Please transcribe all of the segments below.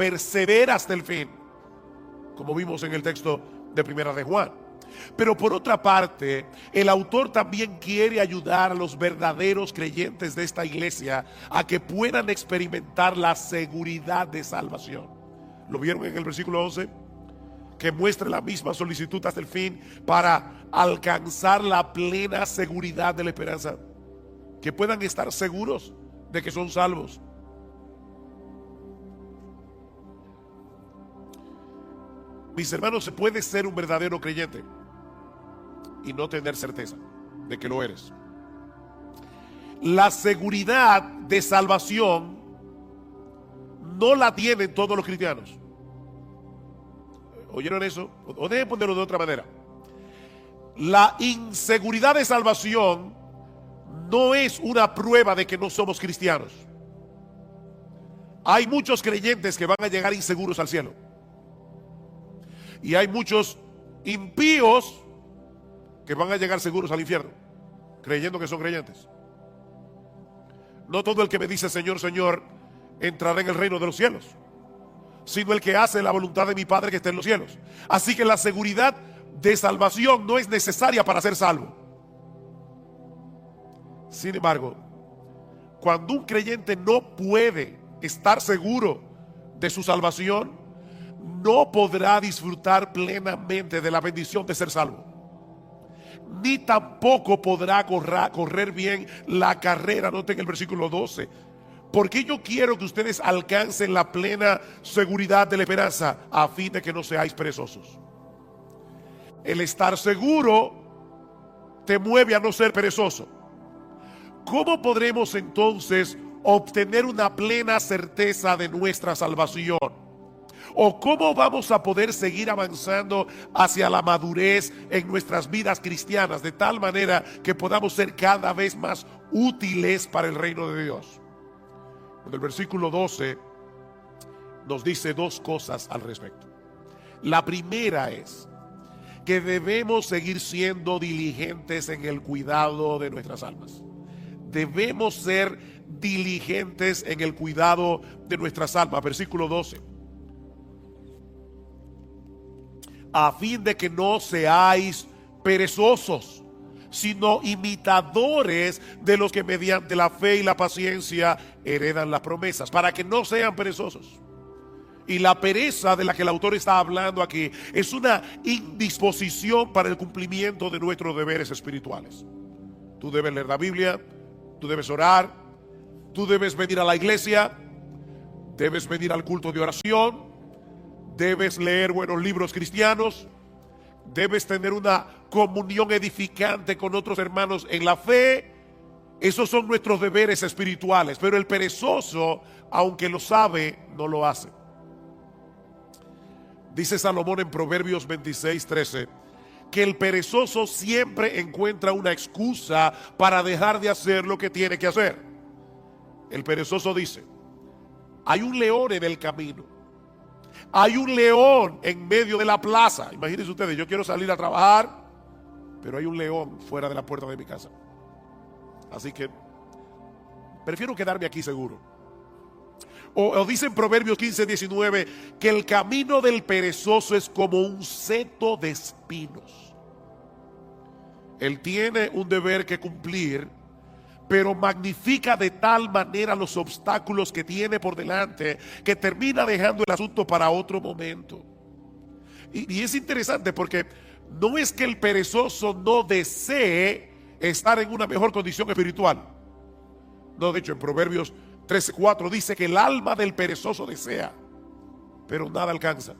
persevera hasta el fin, como vimos en el texto de Primera de Juan. Pero por otra parte, el autor también quiere ayudar a los verdaderos creyentes de esta iglesia a que puedan experimentar la seguridad de salvación. ¿Lo vieron en el versículo 11? Que muestre la misma solicitud hasta el fin para alcanzar la plena seguridad de la esperanza. Que puedan estar seguros de que son salvos. Mis hermanos, se puede ser un verdadero creyente y no tener certeza de que lo eres. La seguridad de salvación no la tienen todos los cristianos. ¿Oyeron eso? O deben ponerlo de otra manera. La inseguridad de salvación no es una prueba de que no somos cristianos. Hay muchos creyentes que van a llegar inseguros al cielo. Y hay muchos impíos que van a llegar seguros al infierno, creyendo que son creyentes. No todo el que me dice Señor, Señor, entrará en el reino de los cielos, sino el que hace la voluntad de mi Padre que está en los cielos. Así que la seguridad de salvación no es necesaria para ser salvo. Sin embargo, cuando un creyente no puede estar seguro de su salvación, no podrá disfrutar plenamente de la bendición de ser salvo, ni tampoco podrá correr bien la carrera. Noten el versículo 12. Porque yo quiero que ustedes alcancen la plena seguridad de la esperanza, a fin de que no seáis perezosos. El estar seguro te mueve a no ser perezoso. ¿Cómo podremos entonces obtener una plena certeza de nuestra salvación? ¿O cómo vamos a poder seguir avanzando hacia la madurez en nuestras vidas cristianas, de tal manera que podamos ser cada vez más útiles para el reino de Dios? En el versículo 12 nos dice dos cosas al respecto. La primera es que debemos seguir siendo diligentes en el cuidado de nuestras almas. Debemos ser diligentes en el cuidado de nuestras almas. Versículo 12. A fin de que no seáis perezosos, sino imitadores de los que mediante la fe y la paciencia heredan las promesas, para que no sean perezosos. Y la pereza de la que el autor está hablando aquí es una indisposición para el cumplimiento de nuestros deberes espirituales. Tú debes leer la Biblia, tú debes orar, tú debes venir a la iglesia, debes venir al culto de oración, debes leer buenos libros cristianos, debes tener una comunión edificante con otros hermanos en la fe. Esos son nuestros deberes espirituales. Pero el perezoso, aunque lo sabe, no lo hace. Dice Salomón en Proverbios 26:13 que el perezoso siempre encuentra una excusa para dejar de hacer lo que tiene que hacer. El perezoso dice: hay un león en el camino, hay un león en medio de la plaza. Imagínense ustedes, yo quiero salir a trabajar, pero hay un león fuera de la puerta de mi casa. Así que prefiero quedarme aquí seguro. O dice en Proverbios 15:19 que el camino del perezoso es como un seto de espinos. Él tiene un deber que cumplir, pero magnifica de tal manera los obstáculos que tiene por delante que termina dejando el asunto para otro momento. Y es interesante porque no es que el perezoso no desee estar en una mejor condición espiritual. No, de hecho en Proverbios 13:4 dice que el alma del perezoso desea, pero nada alcanza.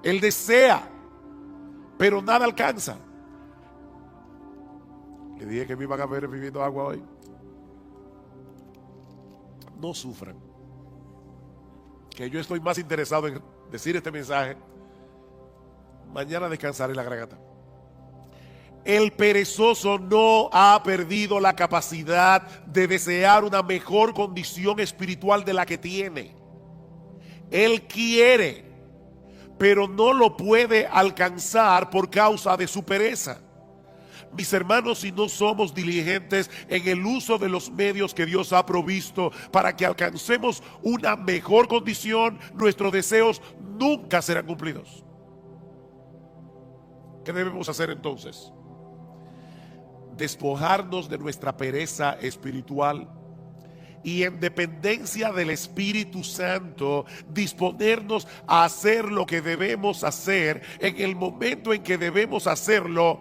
Él desea, pero nada alcanza. Le dije que me iban a ver bebiendo agua hoy. No sufran, que yo estoy más interesado en decir este mensaje. Mañana descansaré la garganta. El perezoso no ha perdido la capacidad de desear una mejor condición espiritual de la que tiene. Él quiere, pero no lo puede alcanzar por causa de su pereza. Mis hermanos, si no somos diligentes en el uso de los medios que Dios ha provisto para que alcancemos una mejor condición, nuestros deseos nunca serán cumplidos. ¿Qué debemos hacer entonces? Despojarnos de nuestra pereza espiritual y en dependencia del Espíritu Santo disponernos a hacer lo que debemos hacer en el momento en que debemos hacerlo,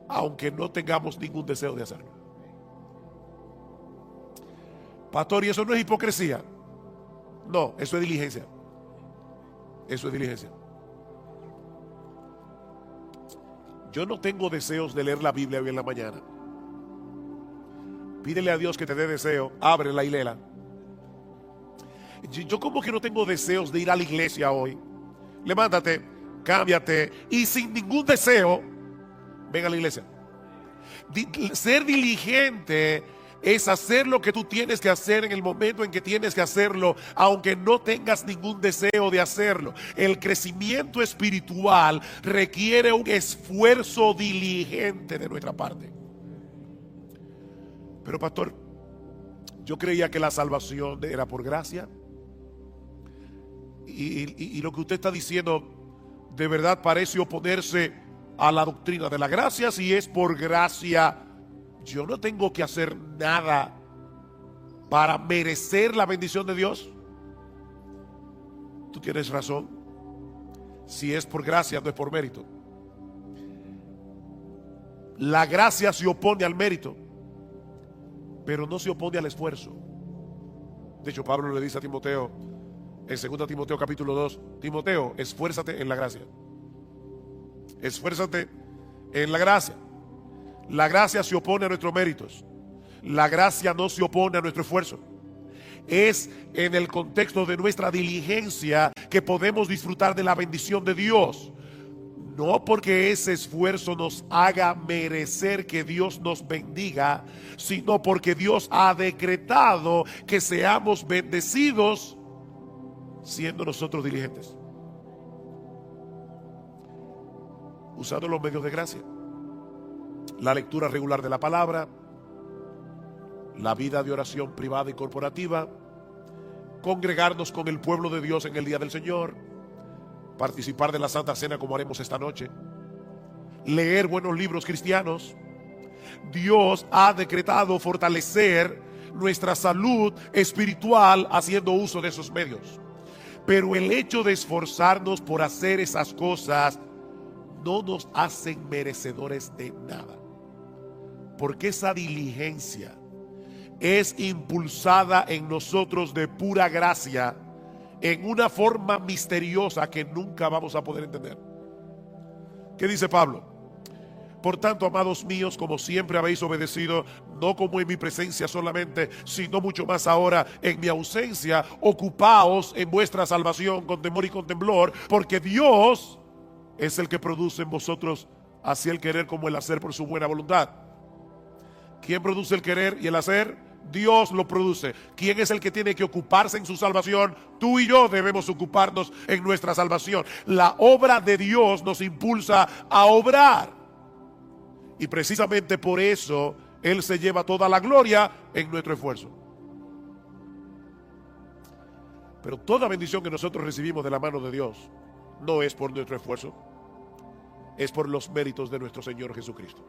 aunque no tengamos ningún deseo de hacerlo. Pastor, ¿y eso no es hipocresía? No, eso es diligencia. Eso es diligencia. Yo no tengo deseos de leer la Biblia hoy en la mañana. Pídele a Dios que te dé deseo, ábrela y léela. Yo como que no tengo deseos de ir a la iglesia hoy. Levántate, cámbiate y sin ningún deseo, ven a la iglesia. Ser diligente es hacer lo que tú tienes que hacer en el momento en que tienes que hacerlo, aunque no tengas ningún deseo de hacerlo. El crecimiento espiritual requiere un esfuerzo diligente de nuestra parte. Pero pastor, yo creía que la salvación era por gracia. Y lo que usted está diciendo de verdad parece oponerse a la doctrina de la gracia. Si es por gracia, yo no tengo que hacer nada para merecer la bendición de Dios. Tú tienes razón. Si es por gracia, no es por mérito. La gracia se opone al mérito, pero no se opone al esfuerzo. De hecho, Pablo le dice a Timoteo en 2 Timoteo capítulo 2, Timoteo, esfuérzate en la gracia. Esfuérzate en la gracia. La gracia se opone a nuestros méritos. La gracia no se opone a nuestro esfuerzo. Es en el contexto de nuestra diligencia que podemos disfrutar de la bendición de Dios. No porque ese esfuerzo nos haga merecer que Dios nos bendiga, sino porque Dios ha decretado que seamos bendecidos siendo nosotros diligentes, usando los medios de gracia, la lectura regular de la palabra, la vida de oración privada y corporativa, congregarnos con el pueblo de Dios en el día del Señor, participar de la Santa Cena como haremos esta noche, leer buenos libros cristianos. Dios ha decretado fortalecer nuestra salud espiritual haciendo uso de esos medios. Pero el hecho de esforzarnos por hacer esas cosas no nos hacen merecedores de nada, porque esa diligencia es impulsada en nosotros de pura gracia, en una forma misteriosa que nunca vamos a poder entender. ¿Qué dice Pablo? Por tanto, amados míos, como siempre habéis obedecido, no como en mi presencia solamente, sino mucho más ahora en mi ausencia, ocupaos en vuestra salvación con temor y con temblor, porque Dios es el que produce en vosotros así el querer como el hacer por su buena voluntad. ¿Quién produce el querer y el hacer? Dios lo produce. ¿Quién es el que tiene que ocuparse en su salvación? Tú y yo debemos ocuparnos en nuestra salvación. La obra de Dios nos impulsa a obrar. Y precisamente por eso Él se lleva toda la gloria en nuestro esfuerzo. Pero toda bendición que nosotros recibimos de la mano de Dios no es por nuestro esfuerzo, es por los méritos de nuestro Señor Jesucristo.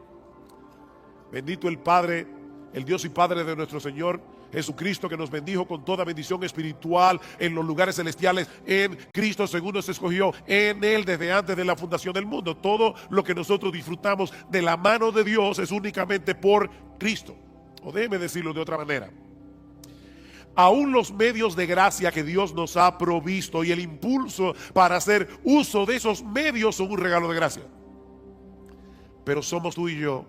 Bendito el Padre, el Dios y Padre de nuestro Señor Jesucristo, que nos bendijo con toda bendición espiritual en los lugares celestiales en Cristo, según nos escogió en Él desde antes de la fundación del mundo. Todo lo que nosotros disfrutamos de la mano de Dios es únicamente por Cristo. O déjeme decirlo de otra manera. Aún los medios de gracia que Dios nos ha provisto y el impulso para hacer uso de esos medios son un regalo de gracia. Pero somos tú y yo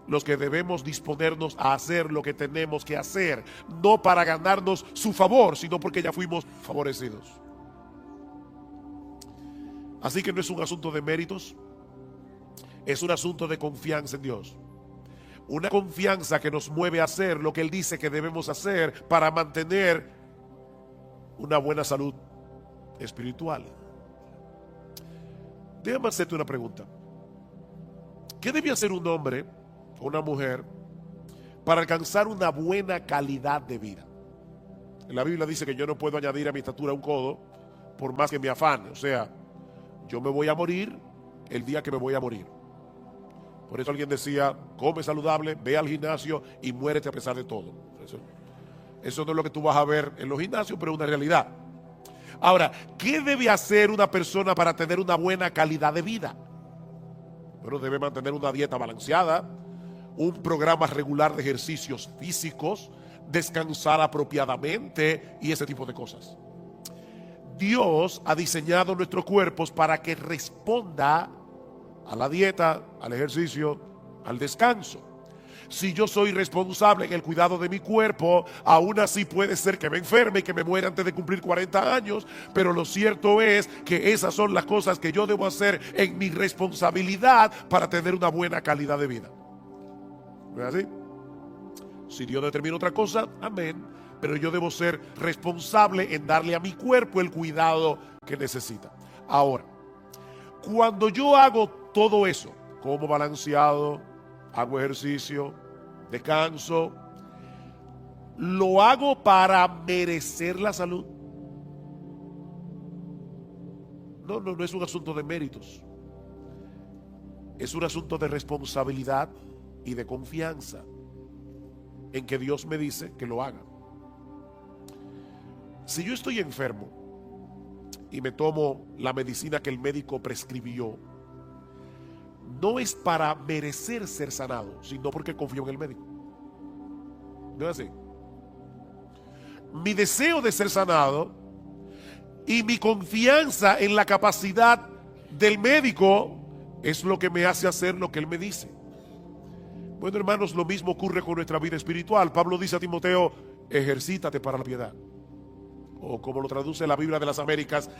los que debemos disponernos a hacer lo que tenemos que hacer, no para ganarnos su favor, sino porque ya fuimos favorecidos. Así que no es un asunto de méritos, es un asunto de confianza en Dios. Una confianza que nos mueve a hacer lo que Él dice que debemos hacer para mantener una buena salud espiritual. Déjame hacerte una pregunta. ¿Qué debe hacer un hombre o una mujer para alcanzar una buena calidad de vida. La Biblia dice que yo no puedo añadir a mi estatura un codo por más que me afane. O sea, yo me voy a morir el día que me voy a morir. Por eso alguien decía, come saludable, ve al gimnasio y muérete a pesar de todo. Eso no es lo que tú vas a ver en los gimnasios, pero es una realidad. Ahora, ¿qué debe hacer una persona para tener una buena calidad de vida? Bueno, debe mantener una dieta balanceada, un programa regular de ejercicios físicos, descansar apropiadamente y ese tipo de cosas. Dios ha diseñado nuestros cuerpos para que responda a la dieta, al ejercicio, al descanso. Si yo soy responsable en el cuidado de mi cuerpo, aún así puede ser que me enferme y que me muera antes de cumplir 40 años, pero lo cierto es que esas son las cosas que yo debo hacer en mi responsabilidad para tener una buena calidad de vida. ¿No es así? Si Dios determina otra cosa, amén, pero yo debo ser responsable en darle a mi cuerpo el cuidado que necesita. Ahora, cuando yo hago todo eso, como balanceado, hago ejercicio, descanso, ¿lo hago para merecer la salud? No es un asunto de méritos. Es un asunto de responsabilidad y de confianza en que Dios me dice que lo haga. Si yo estoy enfermo y me tomo la medicina que el médico prescribió, no es para merecer ser sanado, sino porque confío en el médico. ¿No es así? Mi deseo de ser sanado y mi confianza en la capacidad del médico es lo que me hace hacer lo que él me dice. Bueno, hermanos, lo mismo ocurre con nuestra vida espiritual. Pablo dice a Timoteo, ejercítate para la piedad. O como lo traduce la Biblia de las Américas,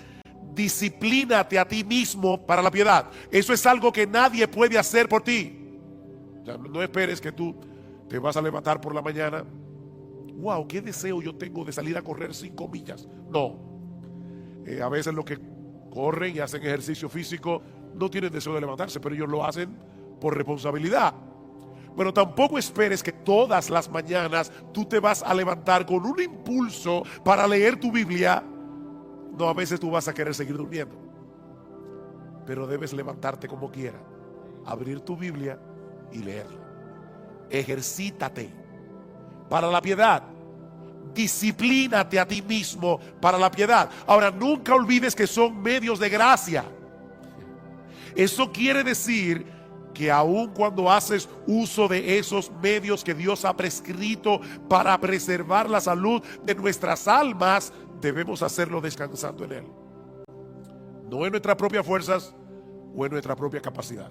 disciplínate a ti mismo para la piedad. Eso es algo que nadie puede hacer por ti. O sea, no esperes que tú te vas a levantar por la mañana. Wow, qué deseo yo tengo de salir a correr 5 millas. No. A veces los que corren y hacen ejercicio físico no tienen deseo de levantarse, pero ellos lo hacen por responsabilidad. Pero tampoco esperes que todas las mañanas tú te vas a levantar con un impulso para leer tu Biblia. No, a veces tú vas a querer seguir durmiendo. Pero debes levantarte como quiera, abrir tu Biblia y leerla. Ejercítate para la piedad. Disciplínate a ti mismo para la piedad. Ahora, nunca olvides que son medios de gracia. Eso quiere decir que aun cuando haces uso de esos medios que Dios ha prescrito para preservar la salud de nuestras almas, debemos hacerlo descansando en Él. No en nuestras propias fuerzas o en nuestra propia capacidad.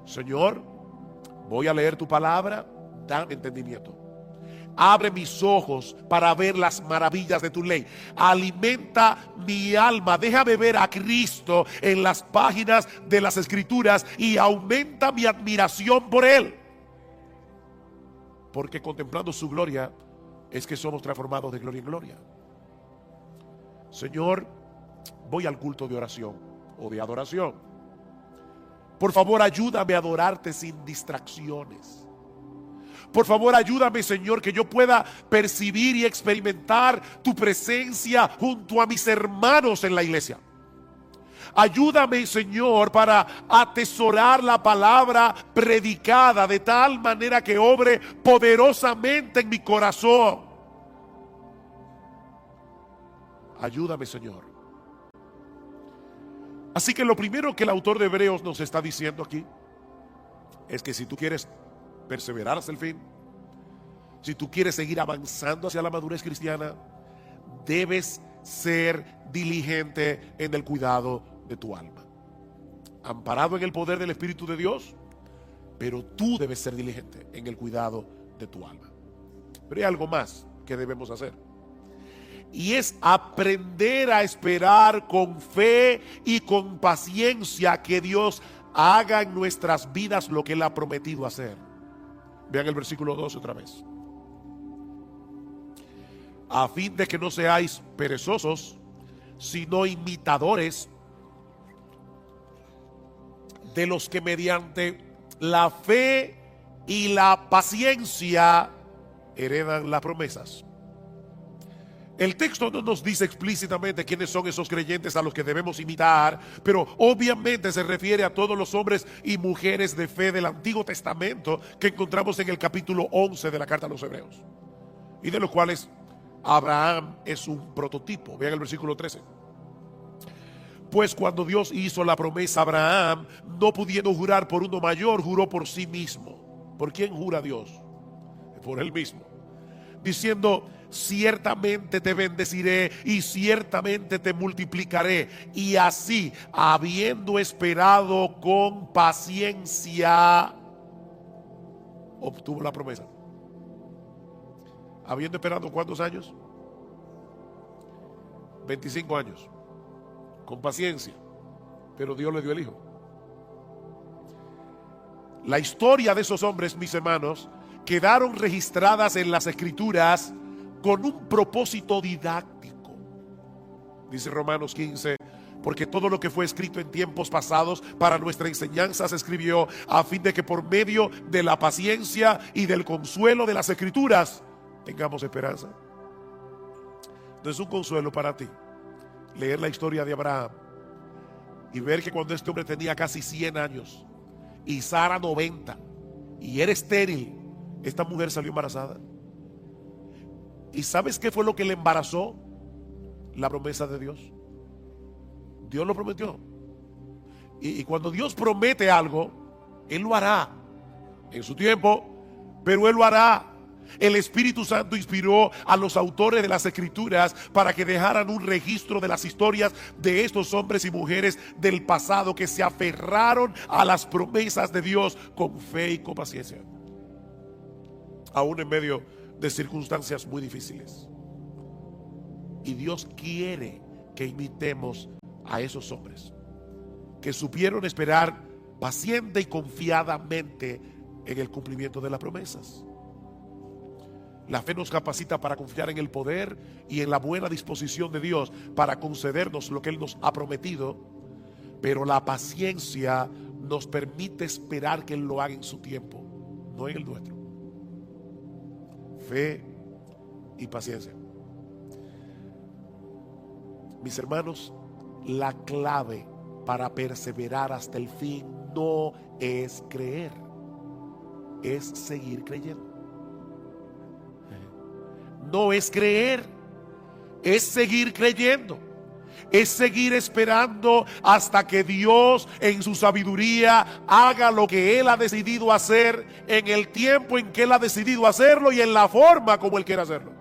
Señor, voy a leer tu palabra, dame entendimiento. Abre mis ojos para ver las maravillas de tu ley. Alimenta mi alma. Déjame ver a Cristo en las páginas de las Escrituras y aumenta mi admiración por Él. Porque contemplando su gloria es que somos transformados de gloria en gloria. Señor, voy al culto de oración o de adoración. Por favor, ayúdame a adorarte sin distracciones. Por favor, ayúdame, Señor, que yo pueda percibir y experimentar tu presencia junto a mis hermanos en la iglesia. Ayúdame, Señor, para atesorar la palabra predicada de tal manera que obre poderosamente en mi corazón. Ayúdame, Señor. Así que lo primero que el autor de Hebreos nos está diciendo aquí es que si tú quieres perseverar hasta el fin, si tú quieres seguir avanzando hacia la madurez cristiana, debes ser diligente en el cuidado de tu alma, amparado en el poder del Espíritu de Dios, pero tú debes ser diligente en el cuidado de tu alma. Pero hay algo más que debemos hacer, y es aprender a esperar con fe y con paciencia que Dios haga en nuestras vidas lo que Él ha prometido hacer. Vean el versículo 12 otra vez. A fin de que no seáis perezosos, sino imitadores de los que mediante la fe y la paciencia heredan las promesas. El texto no nos dice explícitamente quiénes son esos creyentes a los que debemos imitar, pero obviamente se refiere a todos los hombres y mujeres de fe del Antiguo Testamento que encontramos en el capítulo 11 de la carta a los Hebreos, y de los cuales Abraham es un prototipo. Vean el versículo 13. Pues cuando Dios hizo la promesa a Abraham, no pudiendo jurar por uno mayor, juró por sí mismo. ¿Por quién jura Dios? Por él mismo, diciendo: ciertamente te bendeciré y ciertamente te multiplicaré. Y así, habiendo esperado con paciencia, obtuvo la promesa. Habiendo esperado ¿cuántos años? 25 años. Con paciencia. Pero Dios le dio el hijo. La historia de esos hombres, mis hermanos, quedaron registradas en las Escrituras con un propósito didáctico. Dice Romanos 15: porque todo lo que fue escrito en tiempos pasados para nuestra enseñanza se escribió a fin de que por medio de la paciencia y del consuelo de las Escrituras tengamos esperanza. No es un consuelo para ti leer la historia de Abraham y ver que cuando este hombre tenía casi 100 años y Sara 90 y era estéril, esta mujer salió embarazada? ¿Y sabes qué fue lo que le embarazó? La promesa de Dios. Dios lo prometió. Y cuando Dios promete algo, Él lo hará en su tiempo, pero Él lo hará. El Espíritu Santo inspiró a los autores de las Escrituras para que dejaran un registro de las historias de estos hombres y mujeres del pasado que se aferraron a las promesas de Dios con fe y con paciencia, aún en medio de circunstancias muy difíciles. Y Dios quiere que imitemos a esos hombres que supieron esperar paciente y confiadamente en el cumplimiento de las promesas. La fe nos capacita para confiar en el poder y en la buena disposición de Dios para concedernos lo que Él nos ha prometido, pero la paciencia nos permite esperar que Él lo haga en su tiempo, no en el nuestro. Fe y paciencia. Mis hermanos, la clave para perseverar hasta el fin no es creer, es seguir creyendo. No es creer, es seguir creyendo. Es seguir esperando hasta que Dios en su sabiduría haga lo que Él ha decidido hacer en el tiempo en que Él ha decidido hacerlo y en la forma como Él quiere hacerlo.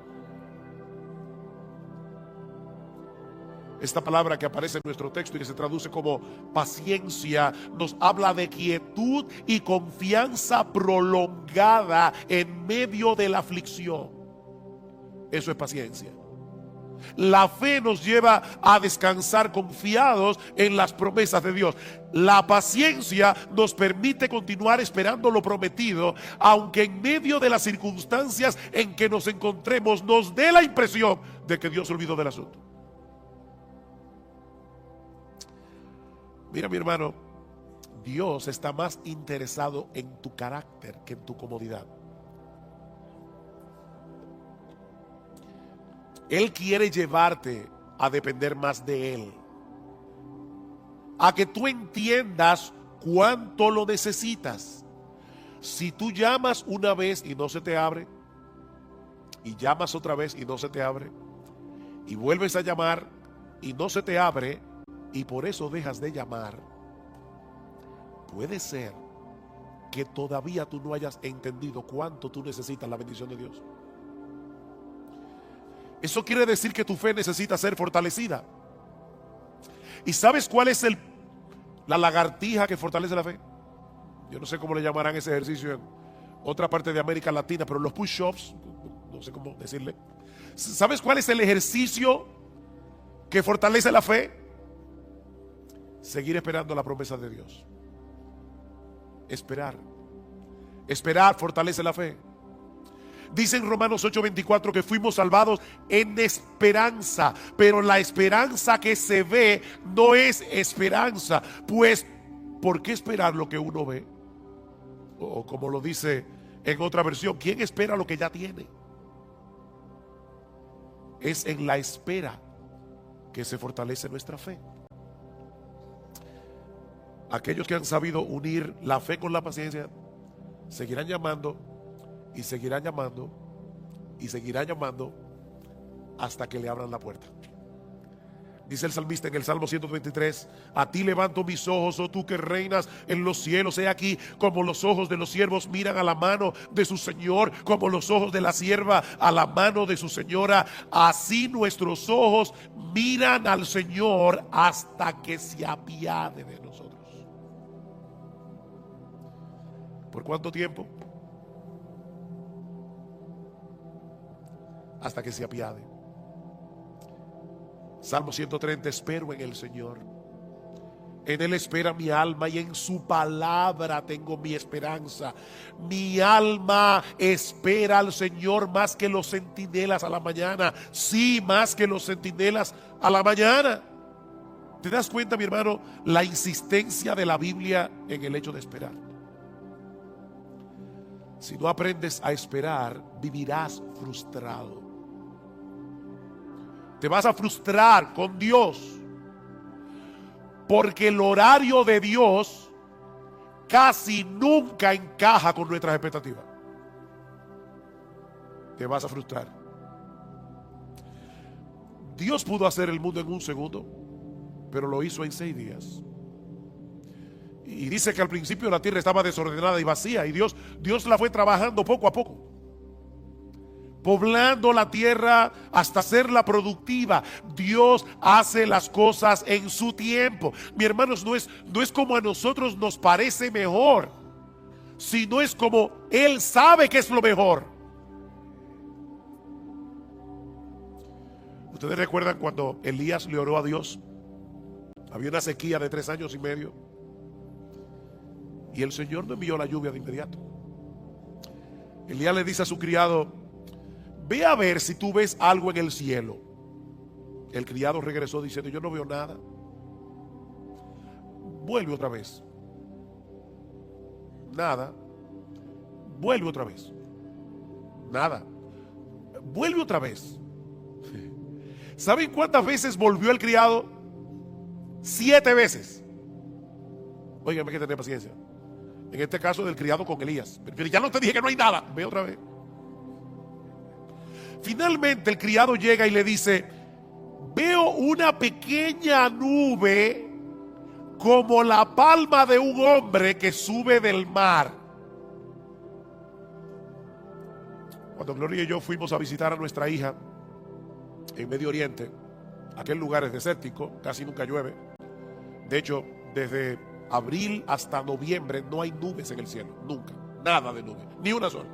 Esta palabra que aparece en nuestro texto y que se traduce como paciencia nos habla de quietud y confianza prolongada en medio de la aflicción. Eso es paciencia. La fe nos lleva a descansar confiados en las promesas de Dios. La paciencia nos permite continuar esperando lo prometido, aunque en medio de las circunstancias en que nos encontremos nos dé la impresión de que Dios se olvidó del asunto. Mira, mi hermano, Dios está más interesado en tu carácter que en tu comodidad. Él quiere llevarte a depender más de Él, a que tú entiendas cuánto lo necesitas. Si tú llamas una vez y no se te abre, y llamas otra vez y no se te abre, y vuelves a llamar y no se te abre, y por eso dejas de llamar, puede ser que todavía tú no hayas entendido cuánto tú necesitas la bendición de Dios. Eso quiere decir que tu fe necesita ser fortalecida. ¿Y sabes cuál es la lagartija que fortalece la fe? Yo no sé cómo le llamarán ese ejercicio en otra parte de América Latina, pero los push-ups, no sé cómo decirle. ¿Sabes cuál es el ejercicio que fortalece la fe? Seguir esperando la promesa de Dios. Esperar. Esperar fortalece la fe. Dice en Romanos 8:24 que fuimos salvados en esperanza, pero la esperanza que se ve no es esperanza. Pues, ¿por qué esperar lo que uno ve? O como lo dice En otra versión, ¿quién espera lo que ya tiene? Es en la espera que se fortalece nuestra fe. Aquellos que han sabido unir la fe con la paciencia seguirán llamando y seguirán llamando y seguirán llamando hasta que le abran la puerta. Dice el salmista en el Salmo 123: a ti levanto mis ojos, oh tú que reinas en los cielos. He aquí como los ojos de los siervos miran a la mano de su Señor, como los ojos de la sierva a la mano de su señora. Así nuestros ojos miran al Señor hasta que se apiade de nosotros. ¿Por cuánto tiempo? Hasta que se apiade. Salmo 130: espero en el Señor, en Él espera mi alma y en su palabra tengo mi esperanza. Mi alma espera al Señor más que los centinelas a la mañana. Sí, más que los centinelas a la mañana. ¿Te das cuenta, mi hermano, la insistencia de la Biblia en el hecho de esperar? Si no aprendes a esperar, vivirás frustrado. Te vas a frustrar con Dios, porque el horario de Dios casi nunca encaja con nuestras expectativas. Te vas a frustrar. Dios pudo hacer el mundo en un segundo, pero lo hizo en 6 días. Y dice que al principio la tierra estaba desordenada y vacía, y Dios la fue trabajando poco a poco, poblando la tierra hasta hacerla productiva. Dios hace las cosas en su tiempo. Mi hermanos, no es como a nosotros nos parece mejor, sino es como Él sabe que es lo mejor. Ustedes recuerdan cuando Elías le oró a Dios. Había una sequía de 3 años y medio, y el Señor no envió la lluvia de inmediato. Elías le dice a su criado: ve a ver si tú ves algo en el cielo. El criado regresó diciendo: yo no veo nada. Vuelve otra vez. Nada. Vuelve otra vez. Nada. Vuelve otra vez. ¿Saben cuántas veces volvió el criado? 7 veces. Óigame, hay que tener paciencia. En este caso del criado con Elías. Pero ya no te dije que no hay nada. Ve otra vez. Finalmente el criado llega y le dice: veo una pequeña nube como la palma de un hombre que sube del mar. Cuando Gloria y yo fuimos a visitar a nuestra hija en Medio Oriente, aquel lugar es desértico, casi nunca llueve. De hecho, desde abril hasta noviembre no hay nubes en el cielo, nunca, nada de nubes, ni una sola.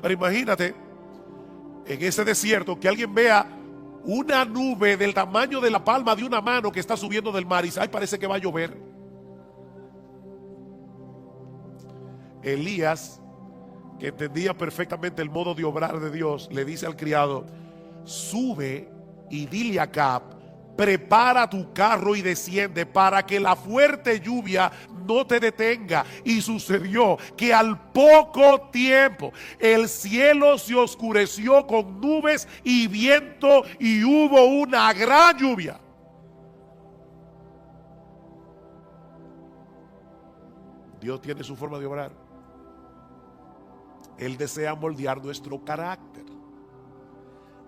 Ahora imagínate en ese desierto que alguien vea una nube del tamaño de la palma de una mano que está subiendo del mar y dice: ay, parece que va a llover. Elías, que entendía perfectamente el modo de obrar de Dios, le dice al criado: sube y dile a Acab: prepara tu carro y desciende para que la fuerte lluvia no te detenga. Y sucedió que al poco tiempo el cielo se oscureció con nubes y viento y hubo una gran lluvia. Dios tiene su forma de obrar. Él desea moldear nuestro carácter.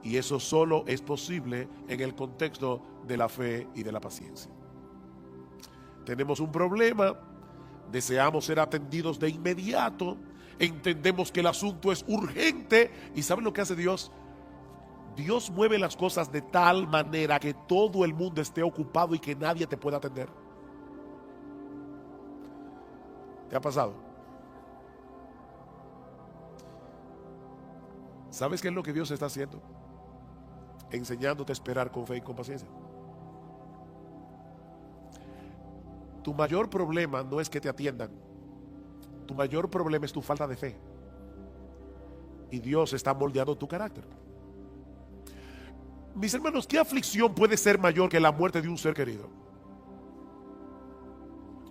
Y eso solo es posible en el contexto de la fe y de la paciencia. Tenemos un problema, deseamos ser atendidos de inmediato, entendemos que el asunto es urgente. ¿Y saben lo que hace Dios? Dios mueve las cosas de tal manera que todo el mundo esté ocupado y que nadie te pueda atender. ¿Te ha pasado? ¿Sabes qué es lo que Dios está haciendo? Enseñándote a esperar con fe y con paciencia. Tu mayor problema no es que te atiendan. Tu mayor problema es tu falta de fe. Y Dios está moldeando tu carácter. Mis hermanos, ¿qué aflicción puede ser mayor que la muerte de un ser querido?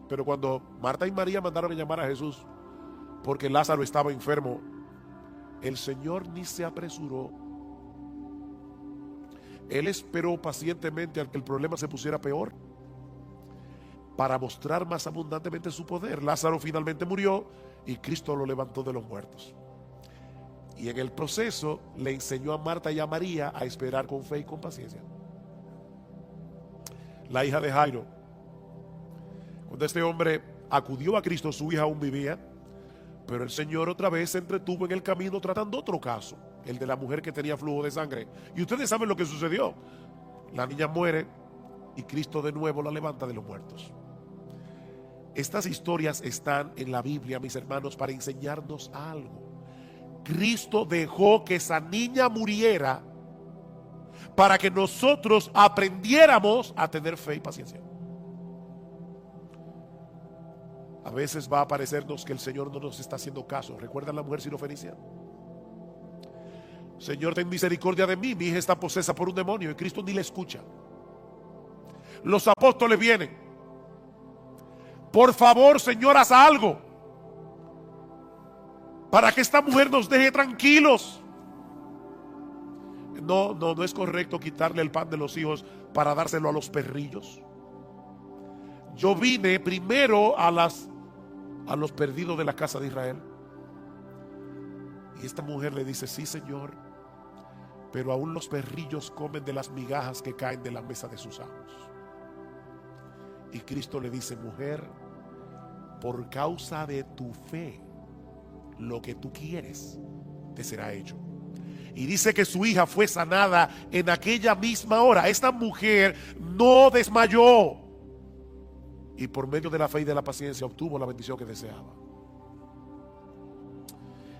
Pero cuando Marta y María mandaron a llamar a Jesús porque Lázaro estaba enfermo, el Señor ni se apresuró. Él esperó pacientemente a que el problema se pusiera peor para mostrar más abundantemente su poder. Lázaro finalmente murió y Cristo lo levantó de los muertos. Y en el proceso le enseñó a Marta y a María a esperar con fe y con paciencia. La hija de Jairo, cuando este hombre acudió a Cristo, su hija aún vivía, pero el Señor otra vez se entretuvo en el camino tratando otro caso, el de la mujer que tenía flujo de sangre. Y ustedes saben lo que sucedió. La niña muere y Cristo de nuevo la levanta de los muertos. Estas historias están en la Biblia, mis hermanos, para enseñarnos algo. Cristo dejó que esa niña muriera para que nosotros aprendiéramos a tener fe y paciencia. A veces va a parecernos que el Señor no nos está haciendo caso. ¿Recuerdan la mujer sirofenicia? Señor, ten misericordia de mí, mi hija está posesa por un demonio, y Cristo ni le escucha. Los apóstoles vienen. Por favor, Señor, haz algo para que esta mujer nos deje tranquilos. No es correcto quitarle el pan de los hijos para dárselo a los perrillos. Yo vine primero a los perdidos de la casa de Israel. Y esta mujer le dice: sí, Señor, pero aún los perrillos comen de las migajas que caen de la mesa de sus amos. Y Cristo le dice: mujer, por causa de tu fe, lo que tú quieres te será hecho. Y dice que su hija fue sanada en aquella misma hora. Esta mujer no desmayó, y por medio de la fe y de la paciencia obtuvo la bendición que deseaba.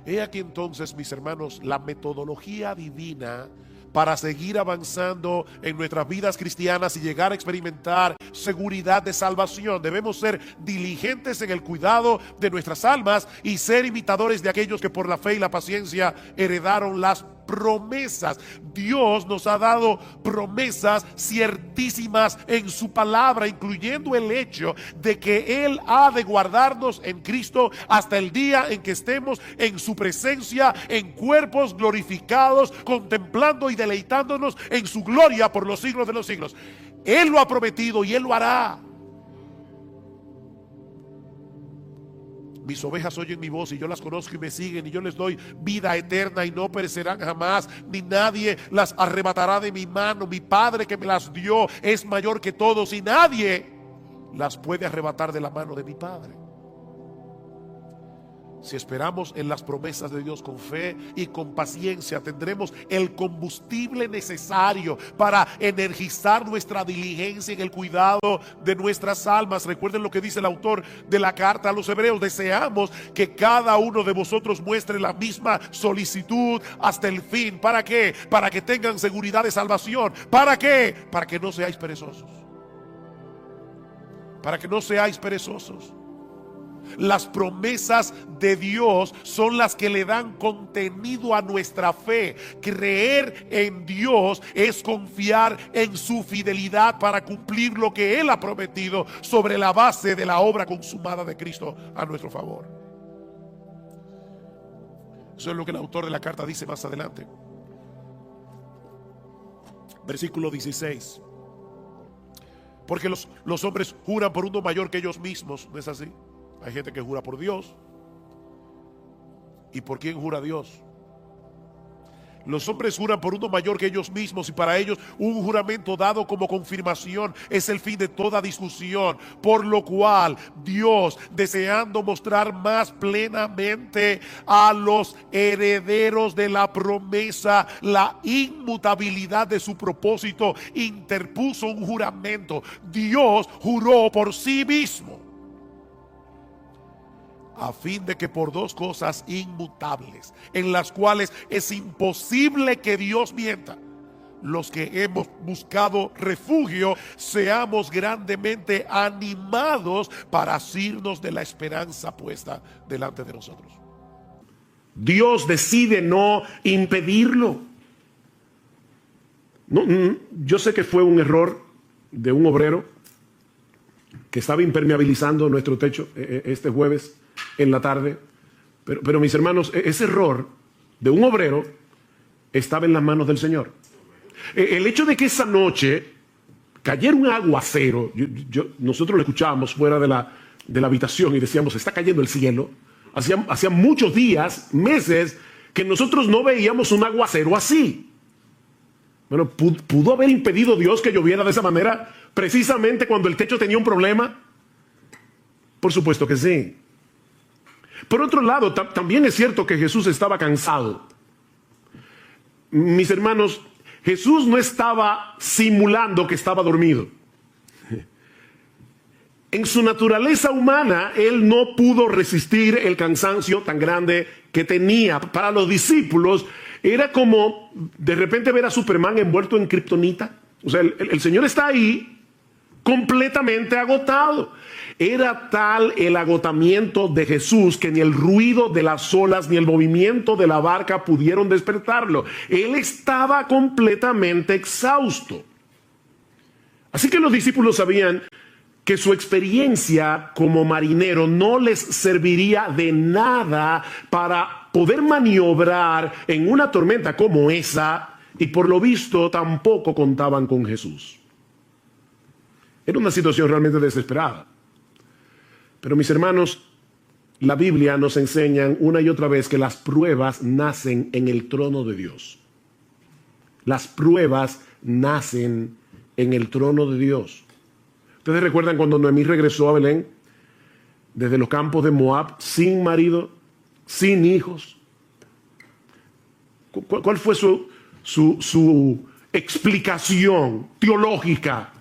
He aquí entonces, mis hermanos, la metodología divina para seguir avanzando en nuestras vidas cristianas y llegar a experimentar seguridad de salvación. Debemos ser diligentes en el cuidado de nuestras almas y ser imitadores de aquellos que por la fe y la paciencia heredaron las promesas. Dios nos ha dado promesas ciertísimas en su palabra, incluyendo el hecho de que Él ha de guardarnos en Cristo hasta el día en que estemos en su presencia, en cuerpos glorificados, contemplando y deleitándonos en su gloria por los siglos de los siglos. Él lo ha prometido y Él lo hará. Mis ovejas oyen mi voz y yo las conozco y me siguen, y yo les doy vida eterna y no perecerán jamás, ni nadie las arrebatará de mi mano. Mi Padre que me las dio es mayor que todos y nadie las puede arrebatar de la mano de mi Padre. Si esperamos en las promesas de Dios con fe y con paciencia, tendremos el combustible necesario para energizar nuestra diligencia en el cuidado de nuestras almas. Recuerden lo que dice el autor de la carta a los Hebreos: deseamos que cada uno de vosotros muestre la misma solicitud hasta el fin. ¿Para qué? Para que tengan seguridad de salvación. ¿Para qué? Para que no seáis perezosos. Para que no seáis perezosos. Las promesas de Dios son las que le dan contenido a nuestra fe. Creer en Dios es confiar en su fidelidad para cumplir lo que Él ha prometido sobre la base de la obra consumada de Cristo a nuestro favor. Eso es lo que el autor de la carta dice más adelante. Versículo 16. Porque los hombres juran por uno mayor que ellos mismos, ¿no es así? Hay gente que jura por Dios. ¿Y por quién jura Dios? Los hombres juran por uno mayor que ellos mismos, y para ellos un juramento dado como confirmación es el fin de toda discusión. Por lo cual Dios, deseando mostrar más plenamente a los herederos de la promesa la inmutabilidad de su propósito, interpuso un juramento. Dios juró por sí mismo, a fin de que por dos cosas inmutables, en las cuales es imposible que Dios mienta, los que hemos buscado refugio seamos grandemente animados para asirnos de la esperanza puesta delante de nosotros. Dios decide no impedirlo. Yo sé que fue un error de un obrero que estaba impermeabilizando nuestro techo este jueves en la tarde, Pero mis hermanos, ese error de un obrero estaba en las manos del Señor. El hecho de que esa noche cayera un aguacero, nosotros lo escuchábamos fuera de la habitación y decíamos, está cayendo el cielo. Hacía muchos días, meses, que nosotros no veíamos un aguacero así. Bueno, ¿pudo haber impedido Dios que lloviera de esa manera precisamente cuando el techo tenía un problema? Por supuesto que sí. Por otro lado, también es cierto que Jesús estaba cansado. Mis hermanos, Jesús no estaba simulando que estaba dormido. En su naturaleza humana, él no pudo resistir el cansancio tan grande que tenía. Para los discípulos, era como de repente ver a Superman envuelto en kriptonita. O sea, el Señor está ahí completamente agotado. Era tal el agotamiento de Jesús que ni el ruido de las olas ni el movimiento de la barca pudieron despertarlo. Él estaba completamente exhausto. Así que los discípulos sabían que su experiencia como marinero no les serviría de nada para poder maniobrar en una tormenta como esa, y por lo visto tampoco contaban con Jesús. Era una situación realmente desesperada. Pero mis hermanos, la Biblia nos enseña una y otra vez que las pruebas nacen en el trono de Dios. Las pruebas nacen en el trono de Dios. ¿Ustedes recuerdan cuando Noemí regresó a Belén desde los campos de Moab, sin marido, sin hijos? ¿Cuál fue su explicación teológica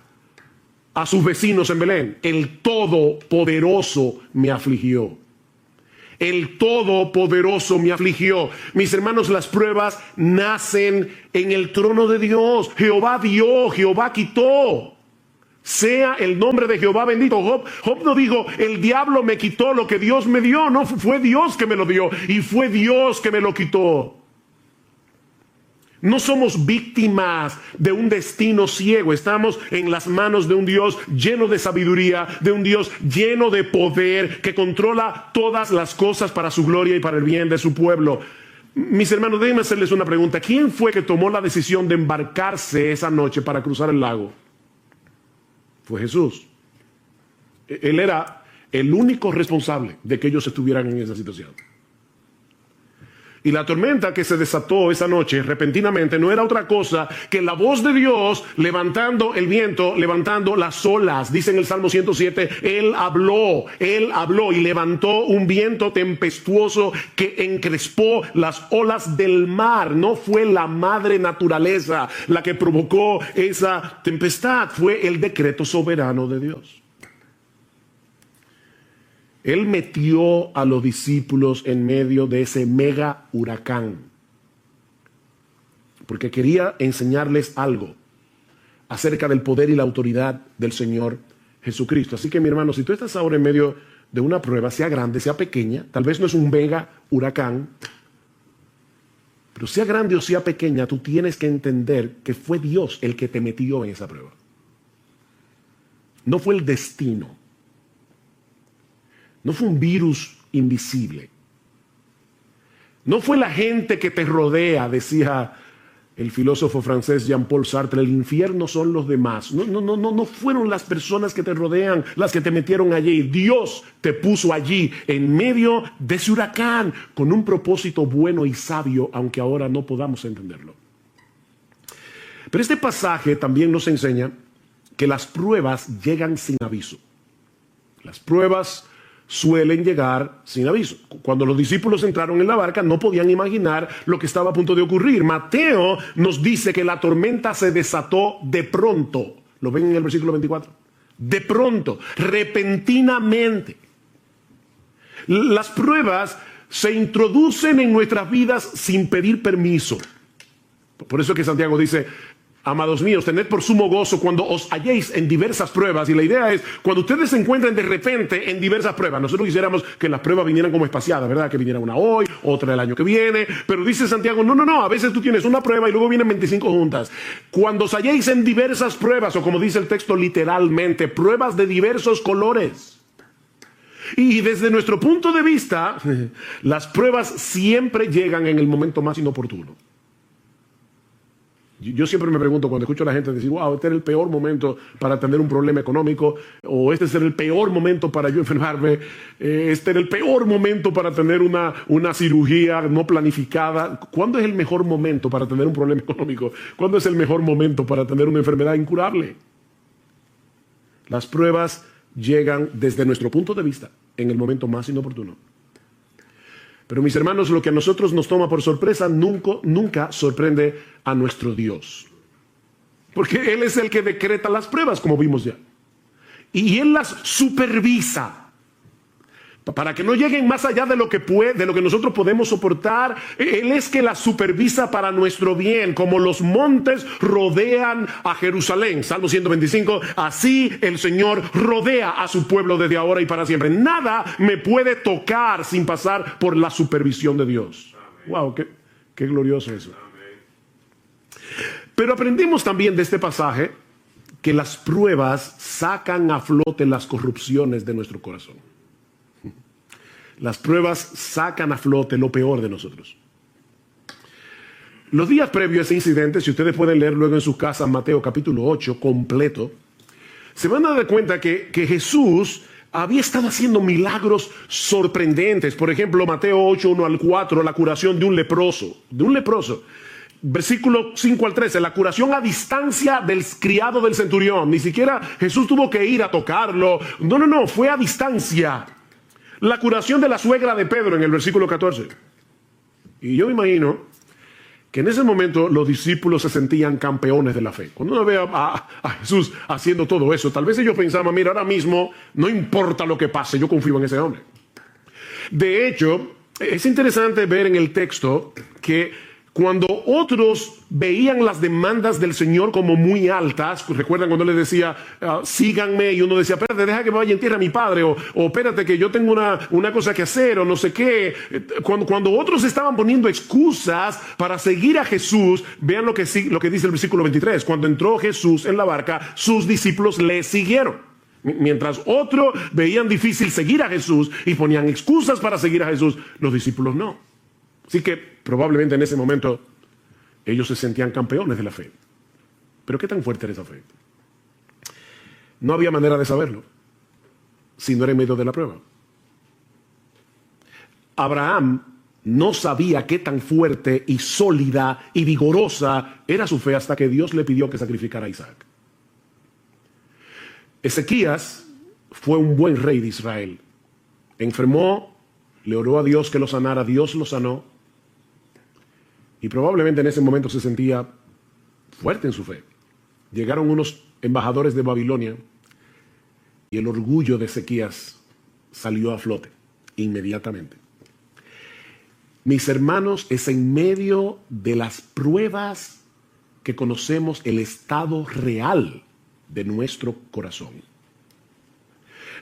a sus vecinos en Belén? El Todopoderoso me afligió. El Todopoderoso me afligió. Mis hermanos, las pruebas nacen en el trono de Dios. Jehová dio, Jehová quitó. Sea el nombre de Jehová bendito. Job no dijo, el diablo me quitó lo que Dios me dio. No, fue Dios que me lo dio y fue Dios que me lo quitó. No somos víctimas de un destino ciego. Estamos en las manos de un Dios lleno de sabiduría, de un Dios lleno de poder, que controla todas las cosas para su gloria y para el bien de su pueblo. Mis hermanos, déjenme hacerles una pregunta. ¿Quién fue que tomó la decisión de embarcarse esa noche para cruzar el lago? Fue Jesús. Él era el único responsable de que ellos estuvieran en esa situación. Y la tormenta que se desató esa noche repentinamente no era otra cosa que la voz de Dios levantando el viento, levantando las olas. Dice en el Salmo 107, Él habló y levantó un viento tempestuoso que encrespó las olas del mar. No fue la madre naturaleza la que provocó esa tempestad, fue el decreto soberano de Dios. Él metió a los discípulos en medio de ese mega huracán, porque quería enseñarles algo acerca del poder y la autoridad del Señor Jesucristo. Así que, mi hermano, si tú estás ahora en medio de una prueba, sea grande, sea pequeña, tal vez no es un mega huracán, pero sea grande o sea pequeña, tú tienes que entender que fue Dios el que te metió en esa prueba. No fue el destino. No fue un virus invisible. No fue la gente que te rodea, decía el filósofo francés Jean-Paul Sartre, el infierno son los demás. No fueron las personas que te rodean las que te metieron allí. Dios te puso allí en medio de ese huracán con un propósito bueno y sabio, aunque ahora no podamos entenderlo. Pero este pasaje también nos enseña que las pruebas llegan sin aviso. Las pruebas suelen llegar sin aviso. Cuando los discípulos entraron en la barca no podían imaginar lo que estaba a punto de ocurrir. Mateo nos dice que la tormenta se desató de pronto. ¿Lo ven en el versículo 24? De pronto, repentinamente. Las pruebas se introducen en nuestras vidas sin pedir permiso. Por eso es que Santiago dice, amados míos, tened por sumo gozo cuando os halléis en diversas pruebas. Y la idea es, cuando ustedes se encuentren de repente en diversas pruebas. Nosotros quisiéramos que las pruebas vinieran como espaciadas, ¿verdad? Que viniera una hoy, otra el año que viene. Pero dice Santiago, no. A veces tú tienes una prueba y luego vienen 25 juntas. Cuando os halléis en diversas pruebas, o como dice el texto literalmente, pruebas de diversos colores. Y desde nuestro punto de vista, las pruebas siempre llegan en el momento más inoportuno. Yo siempre me pregunto cuando escucho a la gente decir, wow, este era el peor momento para tener un problema económico, o este es el peor momento para yo enfermarme, este era el peor momento para tener una cirugía no planificada. ¿Cuándo es el mejor momento para tener un problema económico? ¿Cuándo es el mejor momento para tener una enfermedad incurable? Las pruebas llegan desde nuestro punto de vista en el momento más inoportuno. Pero mis hermanos, lo que a nosotros nos toma por sorpresa nunca sorprende a nuestro Dios. Porque Él es el que decreta las pruebas, como vimos ya. Y Él las supervisa. Para que no lleguen más allá de lo que nosotros podemos soportar. Él es que las supervisa para nuestro bien. Como los montes rodean a Jerusalén. Salmo 125. Así el Señor rodea a su pueblo desde ahora y para siempre. Nada me puede tocar sin pasar por la supervisión de Dios. Amén. Wow, qué glorioso eso. Amén. Pero aprendimos también de este pasaje que las pruebas sacan a flote las corrupciones de nuestro corazón. Las pruebas sacan a flote lo peor de nosotros. Los días previos a ese incidente, si ustedes pueden leer luego en sus casas Mateo capítulo 8 completo, se van a dar cuenta que Jesús había estado haciendo milagros sorprendentes. Por ejemplo, Mateo 8, 1 al 4, la curación de un leproso. Versículo 5 al 13, la curación a distancia del criado del centurión. Ni siquiera Jesús tuvo que ir a tocarlo. No, fue a distancia. La curación de la suegra de Pedro en el versículo 14. Y yo me imagino que en ese momento los discípulos se sentían campeones de la fe. Cuando uno ve a Jesús haciendo todo eso, tal vez ellos pensaban, mira, ahora mismo no importa lo que pase, yo confío en ese hombre. De hecho, es interesante ver en el texto que cuando otros veían las demandas del Señor como muy altas, pues recuerdan cuando le decía, síganme, y uno decía, espérate, deja que me vaya en tierra a mi padre, o espérate que yo tengo una cosa que hacer, o no sé qué. Cuando otros estaban poniendo excusas para seguir a Jesús, vean lo que dice el versículo 23. Cuando entró Jesús en la barca, sus discípulos le siguieron. Mientras otros veían difícil seguir a Jesús y ponían excusas para seguir a Jesús, los discípulos no. Así que probablemente en ese momento ellos se sentían campeones de la fe. Pero ¿qué tan fuerte era esa fe? No había manera de saberlo si no era en medio de la prueba. Abraham no sabía qué tan fuerte y sólida y vigorosa era su fe hasta que Dios le pidió que sacrificara a Isaac. Ezequías fue un buen rey de Israel. Enfermó, le oró a Dios que lo sanara, Dios lo sanó. Y probablemente en ese momento se sentía fuerte en su fe. Llegaron unos embajadores de Babilonia y el orgullo de Ezequías salió a flote inmediatamente. Mis hermanos, es en medio de las pruebas que conocemos el estado real de nuestro corazón.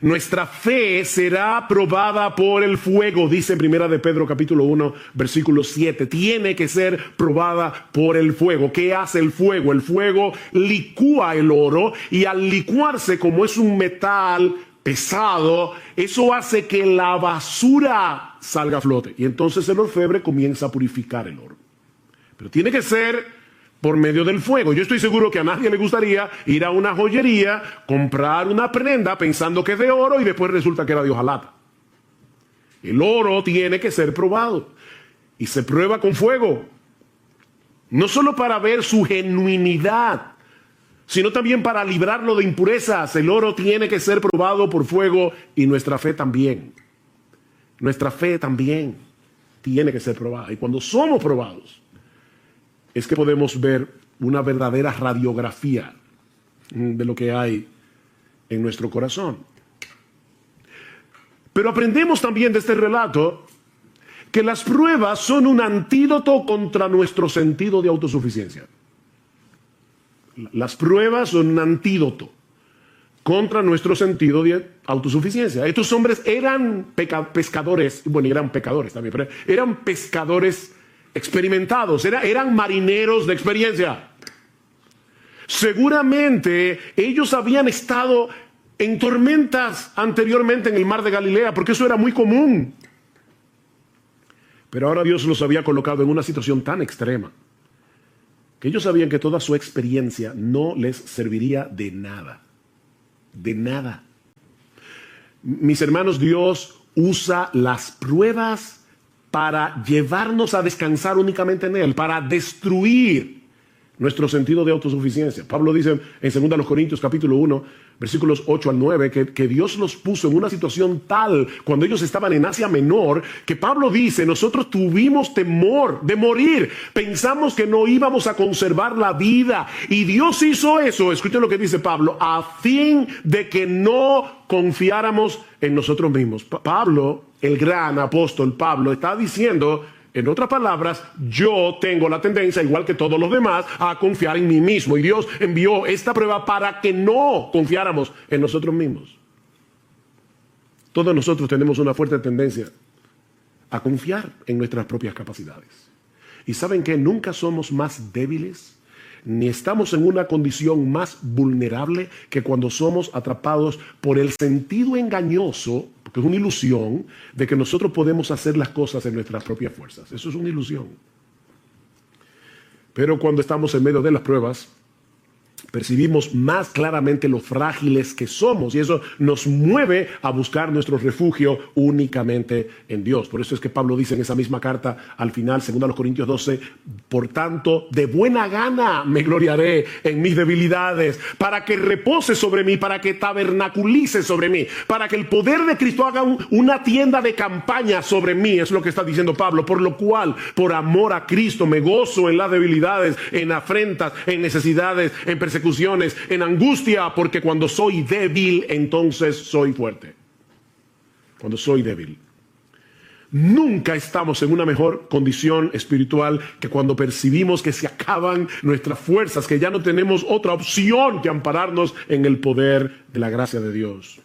Nuestra fe será probada por el fuego, dice en 1 de Pedro capítulo 1, versículo 7. Tiene que ser probada por el fuego. ¿Qué hace el fuego? El fuego licúa el oro, y al licuarse, como es un metal pesado, eso hace que la basura salga a flote. Y entonces el orfebre comienza a purificar el oro. Pero tiene que ser por medio del fuego. Yo estoy seguro que a nadie le gustaría ir a una joyería, comprar una prenda pensando que es de oro y después resulta que era de hojalata. El oro tiene que ser probado y se prueba con fuego. No solo para ver su genuinidad, sino también para librarlo de impurezas. El oro tiene que ser probado por fuego, y nuestra fe también. Nuestra fe también tiene que ser probada. Y cuando somos probados, es que podemos ver una verdadera radiografía de lo que hay en nuestro corazón. Pero aprendemos también de este relato que las pruebas son un antídoto contra nuestro sentido de autosuficiencia. Las pruebas son un antídoto contra nuestro sentido de autosuficiencia. Estos hombres eran pescadores, bueno, eran pecadores también, pero eran pescadores experimentados, eran marineros de experiencia. Seguramente ellos habían estado en tormentas anteriormente en el mar de Galilea, porque eso era muy común. Pero ahora Dios los había colocado en una situación tan extrema que ellos sabían que toda su experiencia no les serviría de nada. De nada. Mis hermanos, Dios usa las pruebas para llevarnos a descansar únicamente en Él, para destruir nuestro sentido de autosuficiencia. Pablo dice en 2 Corintios capítulo 1, versículos 8 al 9, que Dios los puso en una situación tal cuando ellos estaban en Asia Menor, que Pablo dice, nosotros tuvimos temor de morir, pensamos que no íbamos a conservar la vida, y Dios hizo eso, escuchen lo que dice Pablo, a fin de que no confiáramos en nosotros mismos. Pablo, el gran apóstol Pablo, está diciendo, en otras palabras, yo tengo la tendencia, igual que todos los demás, a confiar en mí mismo. Y Dios envió esta prueba para que no confiáramos en nosotros mismos. Todos nosotros tenemos una fuerte tendencia a confiar en nuestras propias capacidades. Y ¿saben qué? Nunca somos más débiles, ni estamos en una condición más vulnerable que cuando somos atrapados por el sentido engañoso, porque es una ilusión, de que nosotros podemos hacer las cosas en nuestras propias fuerzas. Eso es una ilusión. Pero cuando estamos en medio de las pruebas, percibimos más claramente lo frágiles que somos, y eso nos mueve a buscar nuestro refugio únicamente en Dios. Por eso es que Pablo dice en esa misma carta al final, 2 Corintios 12, por tanto, de buena gana me gloriaré en mis debilidades, para que repose sobre mí, para que tabernaculice sobre mí, para que el poder de Cristo haga una tienda de campaña sobre mí, es lo que está diciendo Pablo, por lo cual, por amor a Cristo, me gozo en las debilidades, en afrentas, en necesidades, en persecuciones, en angustia, porque cuando soy débil, entonces soy fuerte. Cuando soy débil. Nunca estamos en una mejor condición espiritual que cuando percibimos que se acaban nuestras fuerzas, que ya no tenemos otra opción que ampararnos en el poder de la gracia de Dios.